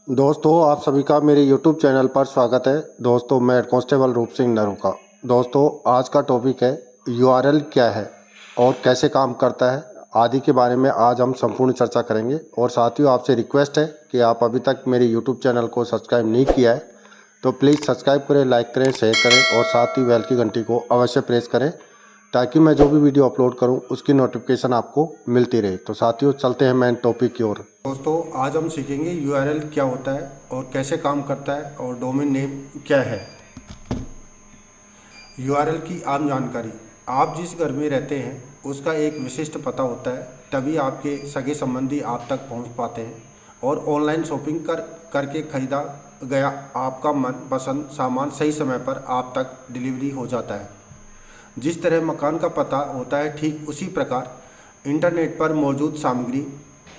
दोस्तों, आप सभी का मेरे YouTube चैनल पर स्वागत है। दोस्तों, मैं हेड कांस्टेबल रूप सिंह नरूका। दोस्तों, आज का टॉपिक है URL क्या है और कैसे काम करता है आदि के बारे में आज हम संपूर्ण चर्चा करेंगे। और साथियों, आपसे रिक्वेस्ट है कि आप अभी तक मेरे YouTube चैनल को सब्सक्राइब नहीं किया है तो प्लीज़ सब्सक्राइब करें, लाइक करें, शेयर करें और साथ ही बेल की घंटी को अवश्य प्रेस करें ताकि मैं जो भी वीडियो अपलोड करूं उसकी नोटिफिकेशन आपको मिलती रहे। तो साथियों, चलते हैं मेन टॉपिक की ओर। दोस्तों, आज हम सीखेंगे URL क्या होता है और कैसे काम करता है और डोमेन नेम क्या है। URL की आम जानकारी। आप जिस घर में रहते हैं उसका एक विशिष्ट पता होता है, तभी आपके सगे संबंधी आप तक पहुंच पाते हैं और ऑनलाइन शॉपिंग करके खरीदा गया आपका मनपसंद सामान सही समय पर आप तक डिलीवरी हो जाता है। जिस तरह मकान का पता होता है, ठीक उसी प्रकार इंटरनेट पर मौजूद सामग्री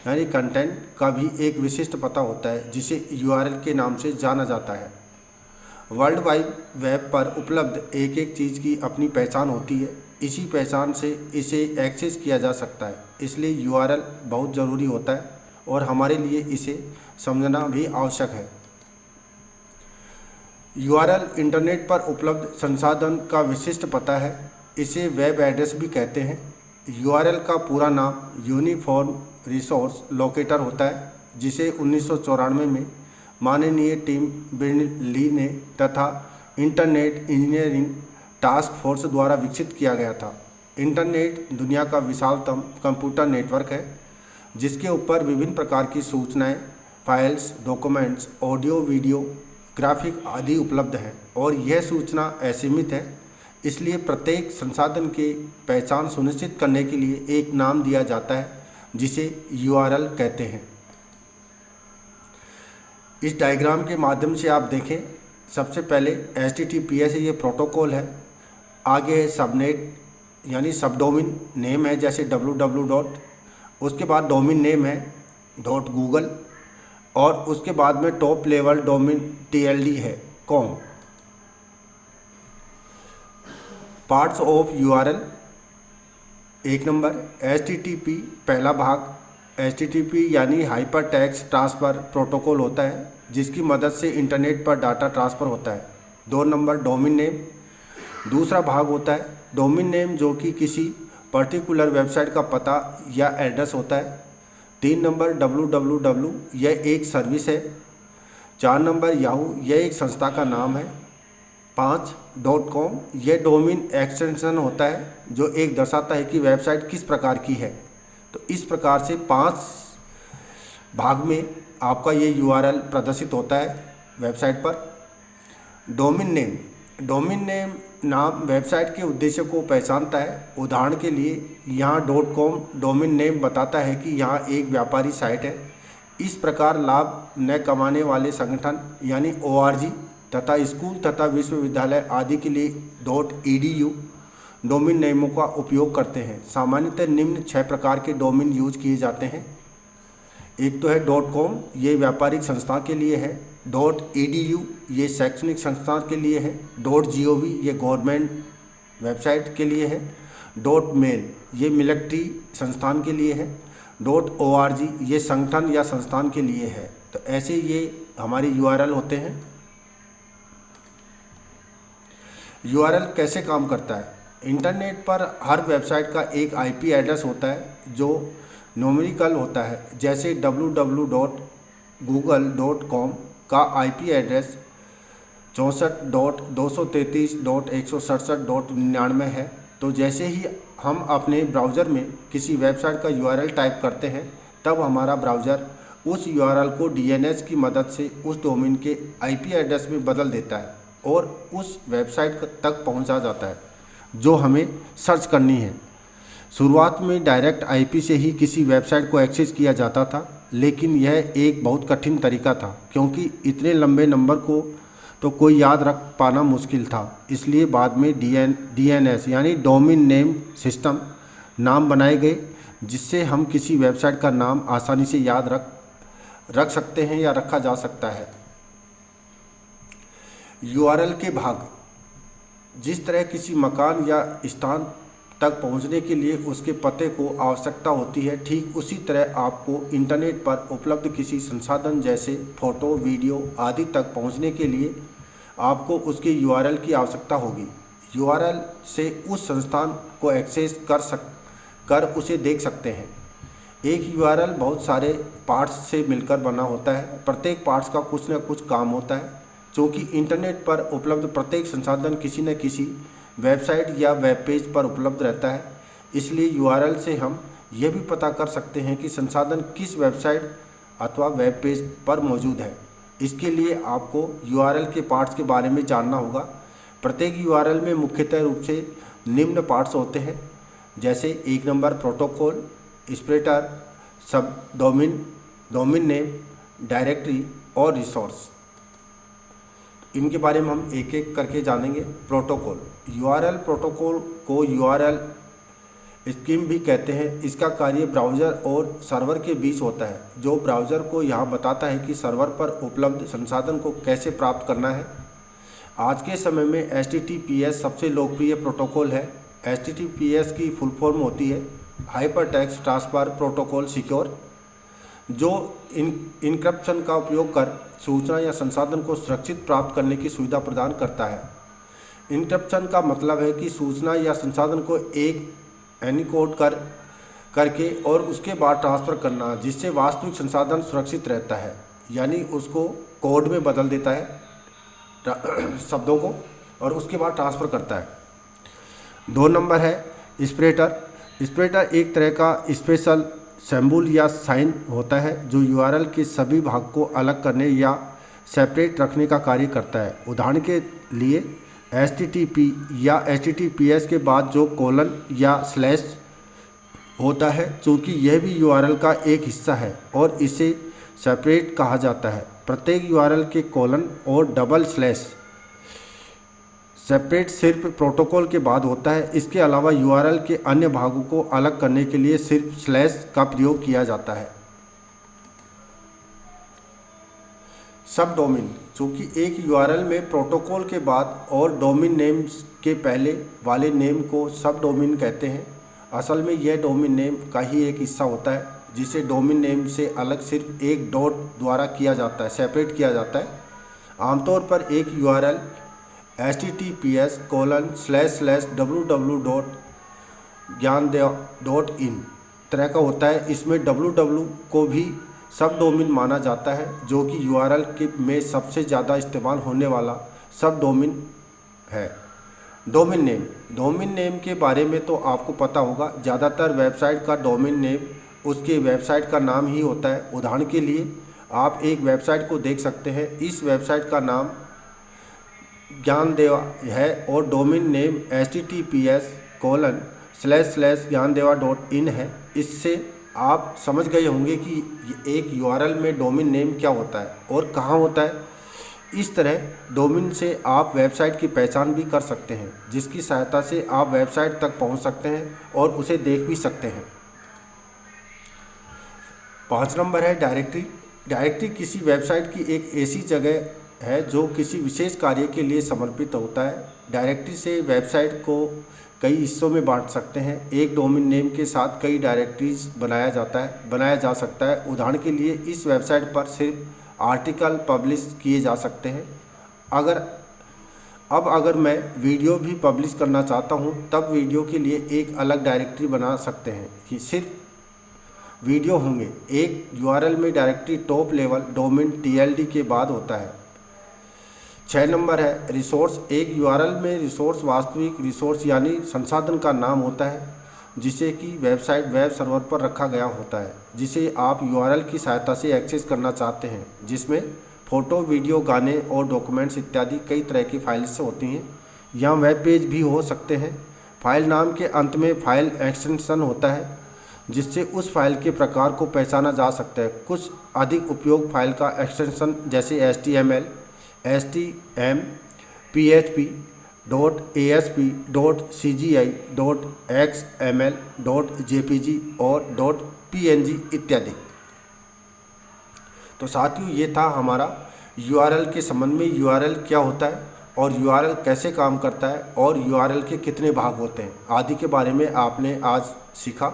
यानी कंटेंट का भी एक विशिष्ट पता होता है जिसे URL के नाम से जाना जाता है। वर्ल्ड वाइड वेब पर उपलब्ध एक एक चीज़ की अपनी पहचान होती है। इसी पहचान से इसे एक्सेस किया जा सकता है, इसलिए URL बहुत ज़रूरी होता है और हमारे लिए इसे समझना भी आवश्यक है। URL इंटरनेट पर उपलब्ध संसाधन का विशिष्ट पता है। इसे वेब एड्रेस भी कहते हैं। URL का पूरा नाम यूनिफॉर्म रिसोर्स लोकेटर होता है, जिसे 1994 में माननीय टिम बिर्नली ने तथा इंटरनेट इंजीनियरिंग टास्क फोर्स द्वारा विकसित किया गया था। इंटरनेट दुनिया का विशालतम कंप्यूटर नेटवर्क है जिसके ऊपर विभिन्न प्रकार की सूचनाएं, files, documents, audio, video, graphic आदि उपलब्ध है और यह सूचना असीमित है। इसलिए प्रत्येक संसाधन के पहचान सुनिश्चित करने के लिए एक नाम दिया जाता है जिसे URL कहते हैं। इस डायग्राम के माध्यम से आप देखें, सबसे पहले HTTPS ये प्रोटोकॉल है, आगे सबनेट यानी सब डोमेन नेम है जैसे www, उसके बाद डोमेन नेम है .google और उसके बाद में टॉप लेवल डोमेन TLD है .com। Parts of URL। एक नंबर HTTP पहला भाग HTTP यानी हाइपर टेक्स्ट ट्रांसफ़र प्रोटोकॉल होता है जिसकी मदद से इंटरनेट पर डाटा ट्रांसफ़र होता है। 2 नंबर डोमेन नेम दूसरा भाग होता है। डोमेन नेम जो कि किसी पर्टिकुलर वेबसाइट का पता या एड्रेस होता है। 3 नंबर www यह एक सर्विस है। 4 नंबर याहू यह एक संस्था का नाम है। 5 .com यह डोमेन एक्सटेंशन होता है जो एक दर्शाता है कि वेबसाइट किस प्रकार की है। तो इस प्रकार से 5 भाग में आपका ये URL प्रदर्शित होता है वेबसाइट पर। डोमेन नेम नाम वेबसाइट के उद्देश्य को पहचानता है। उदाहरण के लिए यहाँ .com डोमेन नेम बताता है कि यहाँ एक व्यापारी साइट है। इस प्रकार लाभ न कमाने वाले संगठन यानी ORG तथा स्कूल तथा विश्वविद्यालय आदि के लिए .edu डोमेन नेमों का उपयोग करते हैं। सामान्यतः निम्न 6 प्रकार के डोमेन यूज किए जाते हैं। एक तो है .com ये व्यापारिक संस्था के लिए है। .edu ये शैक्षणिक संस्था के लिए है। .gov ये गवर्नमेंट वेबसाइट के लिए है। .mail ये मिलिट्री संस्थान के लिए है। .org ये संगठन या संस्थान के लिए है। तो ऐसे ये हमारे URL होते हैं। URL कैसे काम करता है? इंटरनेट पर हर वेबसाइट का एक IP एड्रेस होता है जो न्यूमेरिकल होता है। जैसे www.google.com का IP एड्रेस 64.233.167.99 है। तो जैसे ही हम अपने ब्राउज़र में किसी वेबसाइट का URL टाइप करते हैं तब हमारा ब्राउज़र उस URL को DNS की मदद से उस डोमेन के IP एड्रेस में बदल देता है और उस वेबसाइट तक पहुंचा जाता है जो हमें सर्च करनी है। शुरुआत में डायरेक्ट IP से ही किसी वेबसाइट को एक्सेस किया जाता था, लेकिन यह एक बहुत कठिन तरीका था क्योंकि इतने लंबे नंबर को तो कोई याद रख पाना मुश्किल था। इसलिए बाद में DNS यानी डोमेन नेम सिस्टम नाम बनाए गए जिससे हम किसी वेबसाइट का नाम आसानी से याद रख सकते हैं या रखा जा सकता है। URL के भाग। जिस तरह किसी मकान या स्थान तक पहुंचने के लिए उसके पते को आवश्यकता होती है, ठीक उसी तरह आपको इंटरनेट पर उपलब्ध किसी संसाधन जैसे फ़ोटो, वीडियो आदि तक पहुंचने के लिए आपको उसके यूआरएल की आवश्यकता होगी। यूआरएल से उस संस्थान को एक्सेस कर उसे देख सकते हैं। एक यूआरएल बहुत सारे पार्ट्स से मिलकर बना होता है। प्रत्येक पार्ट्स का कुछ न कुछ काम होता है। चूँकि इंटरनेट पर उपलब्ध प्रत्येक संसाधन किसी न किसी वेबसाइट या वेब पेज पर उपलब्ध रहता है, इसलिए यूआरएल से हम यह भी पता कर सकते हैं कि संसाधन किस वेबसाइट अथवा वेब पेज पर मौजूद है। इसके लिए आपको यूआरएल के पार्ट्स के बारे में जानना होगा। प्रत्येक यूआरएल में मुख्यतः रूप से निम्न पार्ट्स होते हैं, जैसे 1 नंबर प्रोटोकॉल, स्प्रेडर, सब डोमेन नेम, डायरेक्टरी और रिसोर्स। इनके बारे में हम एक एक करके जानेंगे। प्रोटोकॉल, यूआरएल प्रोटोकॉल को यूआरएल स्कीम भी कहते हैं। इसका कार्य ब्राउज़र और सर्वर के बीच होता है, जो ब्राउज़र को यह बताता है कि सर्वर पर उपलब्ध संसाधन को कैसे प्राप्त करना है। आज के समय में HTTPS सबसे लोकप्रिय प्रोटोकॉल है। HTTPS की फुल फॉर्म होती है hyper text transfer protocol secure, जो इनक्रिप्शन का उपयोग कर सूचना या संसाधन को सुरक्षित प्राप्त करने की सुविधा प्रदान करता है। इनक्रिप्शन का मतलब है कि सूचना या संसाधन को एक एन्कोड करके और उसके बाद ट्रांसफ़र करना, जिससे वास्तविक संसाधन सुरक्षित रहता है, यानी उसको कोड में बदल देता है शब्दों को और उसके बाद ट्रांसफ़र करता है। 2 नंबर है स्प्रेडर। स्प्रेडर एक तरह का स्पेशल सिंबल या साइन होता है जो यूआरएल के सभी भाग को अलग करने या सेपरेट रखने का कार्य करता है। उदाहरण के लिए HTTP या HTTPS के बाद जो कोलन या स्लैश होता है, चूँकि यह भी यूआरएल का एक हिस्सा है और इसे सेपरेट कहा जाता है। प्रत्येक यूआरएल के कोलन और डबल स्लैश सेपरेट सिर्फ प्रोटोकॉल के बाद होता है। इसके अलावा यूआरएल के अन्य भागों को अलग करने के लिए सिर्फ स्लैश का प्रयोग किया जाता है। सब डोमेन, चूँकि एक यूआरएल में प्रोटोकॉल के बाद और डोमेन नेम के पहले वाले नेम को सब डोमेन कहते हैं। असल में यह डोमेन नेम का ही एक हिस्सा होता है, जिसे डोमेन नेम से अलग सिर्फ एक डॉट द्वारा किया जाता है, सेपरेट किया जाता है। आमतौर पर एक यूआरएल https://www.gyandev.in तरह का होता है। इसमें www को भी सब डोमेन माना जाता है, जो कि यूआरएल में सबसे ज़्यादा इस्तेमाल होने वाला सब डोमेन है। डोमेन नेम के बारे में तो आपको पता होगा। ज़्यादातर वेबसाइट का डोमेन नेम उसके वेबसाइट का नाम ही होता है। उदाहरण के लिए आप एक वेबसाइट को देख सकते हैं, इस वेबसाइट का नाम ज्ञानदेवा है और डोमेन नेम https://gyandewa.in है। इससे आप समझ गए होंगे कि एक यूआरएल में डोमेन नेम क्या होता है और कहाँ होता है। इस तरह डोमेन से आप वेबसाइट की पहचान भी कर सकते हैं, जिसकी सहायता से आप वेबसाइट तक पहुंच सकते हैं और उसे देख भी सकते हैं। 5 नंबर है डायरेक्टरी। डायरेक्टरी किसी वेबसाइट की एक ऐसी जगह है जो किसी विशेष कार्य के लिए समर्पित होता है। डायरेक्टरी से वेबसाइट को कई हिस्सों में बांट सकते हैं। एक डोमेन नेम के साथ कई डायरेक्टरीज बनाया जा सकता है। उदाहरण के लिए इस वेबसाइट पर सिर्फ आर्टिकल पब्लिश किए जा सकते हैं। अगर मैं वीडियो भी पब्लिश करना चाहता हूं, तब वीडियो के लिए एक अलग डायरेक्टरी बना सकते हैं कि सिर्फ वीडियो होंगे। एक यूआरएल में directory top level domain TLD के बाद होता है। 6 नंबर है रिसोर्स। एक यूआरएल में रिसोर्स वास्तविक रिसोर्स यानी संसाधन का नाम होता है, जिसे कि वेब सर्वर पर रखा गया होता है, जिसे आप यूआरएल की सहायता से एक्सेस करना चाहते हैं, जिसमें फ़ोटो, वीडियो, गाने और डॉक्यूमेंट्स इत्यादि कई तरह की फाइल्स होती हैं। यहाँ वेब पेज भी हो सकते हैं। फाइल नाम के अंत में फाइल एक्सटेंशन होता है, जिससे उस फाइल के प्रकार को पहचाना जा सकता है। कुछ अधिक उपयोग फाइल का एक्सटेंशन जैसे HTML, HTM, PHP, .ASP, .CGI, .XML, .JPG और .PNG इत्यादि। तो साथियों, ये था हमारा यूआरएल के संबंध में। यूआरएल क्या होता है और यूआरएल कैसे काम करता है और यूआरएल के कितने भाग होते हैं आदि के बारे में आपने आज सीखा।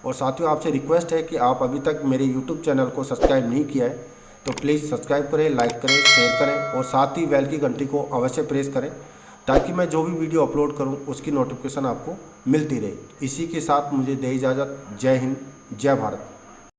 और साथियों, आपसे रिक्वेस्ट है कि आप अभी तक मेरे यूट्यूब चैनल को सब्सक्राइब नहीं किया है तो प्लीज़ सब्सक्राइब करें, लाइक करें, शेयर करें और साथ ही बेल की घंटी को अवश्य प्रेस करें ताकि मैं जो भी वीडियो अपलोड करूं उसकी नोटिफिकेशन आपको मिलती रहे। इसी के साथ मुझे दे इजाज़त। जय हिंद, जय भारत।